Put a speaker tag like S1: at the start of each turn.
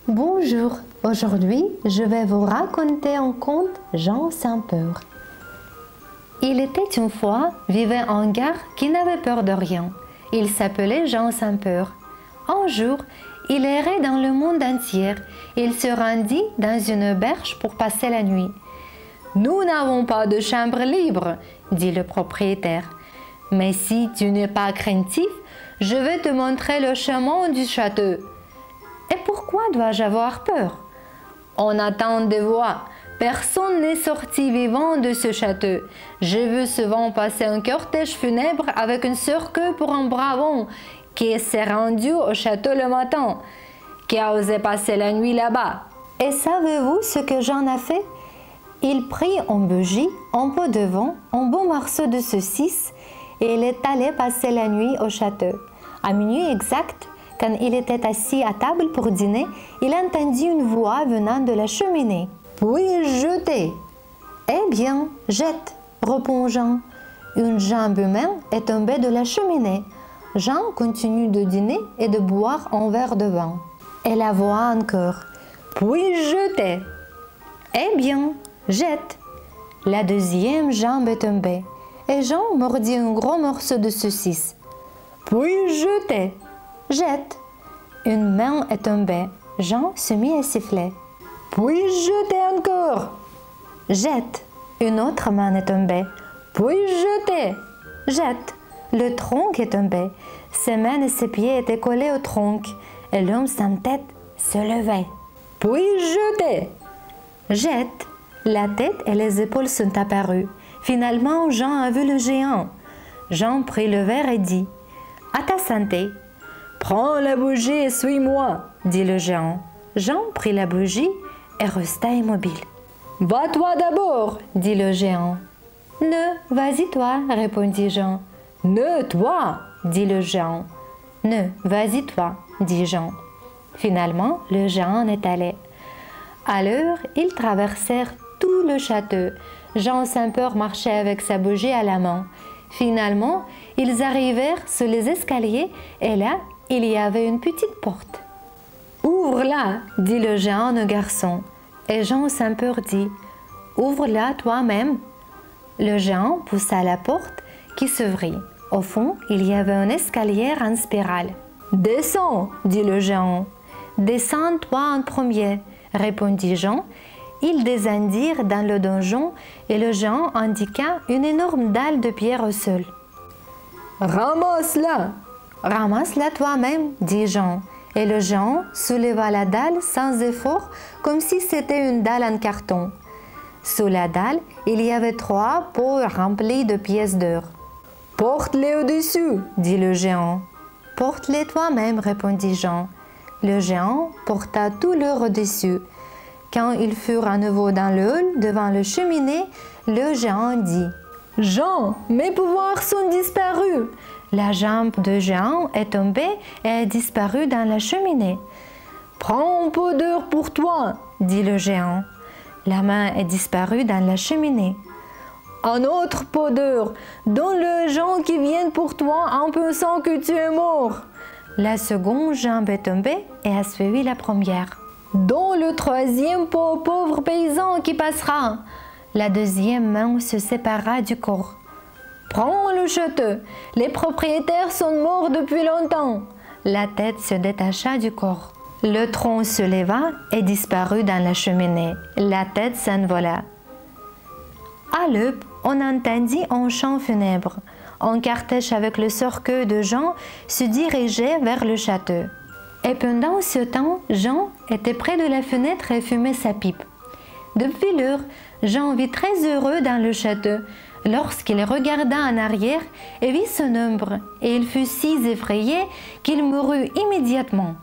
S1: Bonjour, aujourd'hui je vais vous raconter un conte Jean sans peur. Il était une fois, vivait un gars qui n'avait peur de rien. Il s'appelait Jean sans peur. Un jour, il errait dans le monde entier. Il se rendit dans une auberge pour passer la nuit. « Nous n'avons pas de chambre libre, » dit le propriétaire. « Mais si tu n'es pas craintif, je vais te montrer le chemin du château. » « Et pourquoi dois-je avoir peur? On attend des voix. Personne n'est sorti vivant de ce château. J'ai vu souvent passer un cortège funèbre avec une cercueil pour un brave qui s'est rendu au château le matin, qui a osé passer la nuit là-bas. Et savez-vous ce que Jean a fait? Il prit un bougie, un pot de vin, un bon morceau de saucisse et il est allé passer la nuit au château. À minuit exact, quand il était assis à table pour dîner, il entendit une voix venant de la cheminée. « Puis-je jeter ?»« Eh bien, jette, » répond Jean. Une jambe humaine est tombée de la cheminée. Jean continue de dîner et de boire un verre de vin. Et la voix encore. « Puis-je jeter ?»« Eh bien, jette. » La deuxième jambe est tombée et Jean mordit un gros morceau de saucisse. « Puis-je jeter ?» Jette. Une main est tombée. Jean se mit à siffler. Puis-je jeter encore? Jette. Une autre main est tombée. Puis-je jeter? Jette. Le tronc est tombé. Ses mains et ses pieds étaient collés au tronc et l'homme sans tête se levait. Puis-je jeter? Jette. La tête et les épaules sont apparues. Finalement, Jean a vu le géant. Jean prit le verre et dit « À ta santé !» « Prends la bougie et suis-moi, » dit le géant. Jean prit la bougie et resta immobile. « Va-toi d'abord, » dit le géant. « Ne, vas-y toi, » répondit Jean. « Ne, toi, » dit le géant. « Ne, vas-y toi, » dit Jean. Finalement, le géant en est allé. Alors, ils traversèrent tout le château. Jean sans peur marchait avec sa bougie à la main. Finalement, ils arrivèrent sur les escaliers et là, il y avait une petite porte. « Ouvre-la, » dit le géant au garçon. Et Jean sans peur dit « Ouvre-la toi-même. » Le géant poussa la porte qui s'ouvrit. Au fond, il y avait un escalier en spirale. « Descends, » dit le géant. « Descends toi en premier, » répondit Jean. Ils descendirent dans le donjon et le géant indiqua une énorme dalle de pierre au sol. « Ramasse-la !»« Ramasse-la toi-même, » dit Jean. Et le géant souleva la dalle sans effort, comme si c'était une dalle en carton. Sous la dalle, il y avait 3 pots remplis de pièces d'or. « Porte-les au-dessus, » dit le géant. « Porte-les toi-même, » répondit Jean. Le géant porta tout l'or au-dessus. Quand ils furent à nouveau dans le hall, devant le cheminée, le géant dit « Jean, mes pouvoirs sont disparus !» La jambe de géant est tombée et a disparu dans la cheminée. « Prends un pot d'or pour toi !» dit le géant. La main est disparue dans la cheminée. « Un autre pot d'or, donne-le aux gens qui viennent pour toi en pensant que tu es mort !» La seconde jambe est tombée et a suivi la première. « Donne le troisième pot au pauvre paysan qui passera !» La deuxième main se sépara du corps. « Prends le château, les propriétaires sont morts depuis longtemps. » La tête se détacha du corps. Le tronc se leva et disparut dans la cheminée. La tête s'envola. À l'aube, on entendit un chant funèbre. Un cortège avec le cercueil de Jean se dirigeait vers le château. Et pendant ce temps, Jean était près de la fenêtre et fumait sa pipe. Depuis l'heure, Jean vit très heureux dans le château, lorsqu'il regarda en arrière et vit son ombre, et il fut si effrayé qu'il mourut immédiatement.